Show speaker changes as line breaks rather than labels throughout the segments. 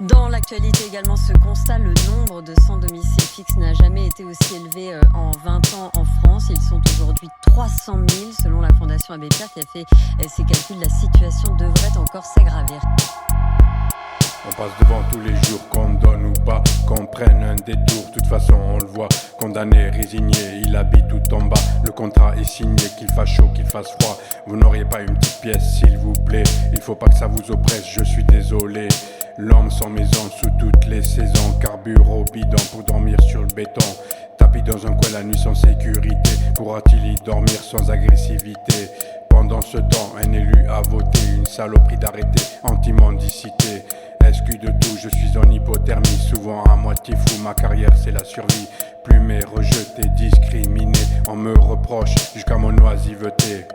Dans l'actualité également, ce constat, le nombre de sans domicile fixe n'a jamais été aussi élevé en 20 ans en France. Ils sont aujourd'hui 300 000 selon la Fondation Abbé Pierre qui a fait ses calculs. La situation devrait encore s'aggraver.
On passe devant tous les jours, qu'on donne ou pas, qu'on prenne un détour. De toute façon, on le voit, condamné, résigné, il habite tout en bas. Le contrat est signé, qu'il fasse chaud, qu'il fasse froid. Vous n'auriez pas une petite pièce, s'il vous plaît. Il faut pas que ça vous oppresse, je suis désolé. L'homme sans maison sous toutes les saisons, carbure au bidon pour dormir sur le béton. Tapis dans un coin la nuit sans sécurité, pourra-t-il y dormir sans agressivité? Pendant ce temps, un élu a voté une saloperie d'arrêté anti-mendicité. SQ de tout, je suis en hypothermie, souvent à moitié fou, ma carrière c'est la survie. Plumé, rejeté, discriminé, on me reproche jusqu'à mon oisiveté.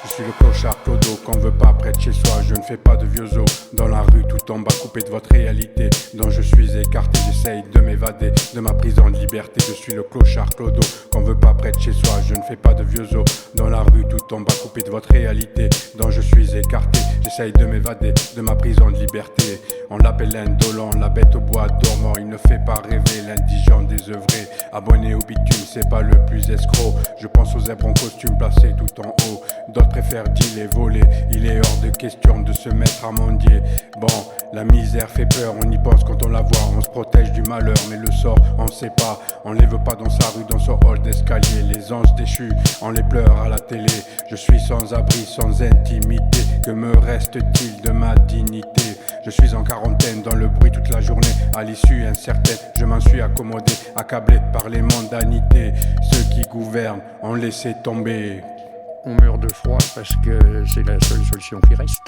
Je suis le clochard clodo qu'on veut pas près de chez soi. Je ne fais pas de vieux os dans la rue tout en bas, coupé de votre réalité dont je suis écarté. J'essaye de m'évader de ma prison de liberté. Je suis le clochard clodo qu'on veut pas près de chez soi. Je ne fais pas de vieux os dans la rue tout en bas, coupé de votre réalité dont je suis écarté. J'essaye de m'évader de ma prison de liberté. On l'appelle l'indolent, la bête au bois dormant. Il ne fait pas rêver l'indigent désœuvré. Abonné au bitume, c'est pas le plus escroc. Je pense aux zèbres en costume placés tout en haut. D'autres préfèrent dealer et voler. Il est hors de question de se mettre à mendier. Bon, la misère fait peur, on y pense quand on la voit. On se protège du malheur, mais le sort, on sait pas. On les veut pas dans sa rue, dans son hall d'escalier. Les anges déchus, on les pleure à la télé. Je suis sans abri, sans intimité. Que me reste-t-il de ma dignité? Je suis en quarantaine, dans le bruit toute la journée. À l'issue incertaine, je m'en suis accommodé, accablé par les mondanités. Ceux qui gouvernent ont laissé tomber.
On meurt de froid parce que c'est la seule solution qui reste.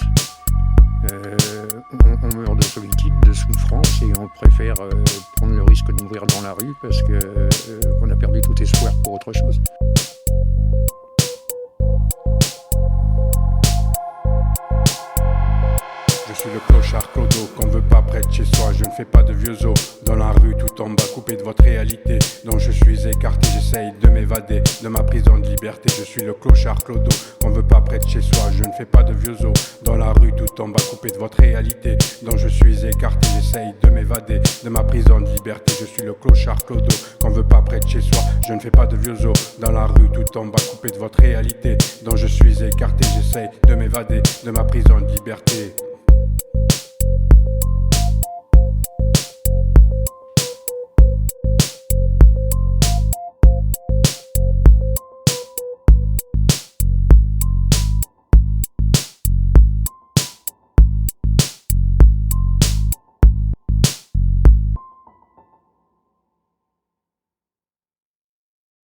On meurt de solitude, de souffrance et on préfère prendre le risque de mourir dans la rue parce qu'on a perdu tout espoir pour autre chose.
Je suis le clochard clodo qu'on veut pas près de chez soi. Je ne fais pas de vieux os dans la rue tout en bas, coupé de votre réalité dont je suis écarté. J'essaye de m'évader de ma prison de liberté. Je suis le clochard clodo qu'on veut pas près de chez soi. Je ne fais pas de vieux os dans la rue tout en bas, coupé de votre réalité dont je suis écarté. J'essaye de m'évader de ma prison de liberté. Je suis le clochard clodo qu'on veut pas près de chez soi. Je ne fais pas de vieux os dans la rue tout en bas, coupé de votre réalité dont je suis écarté. J'essaye de m'évader de ma prison de liberté.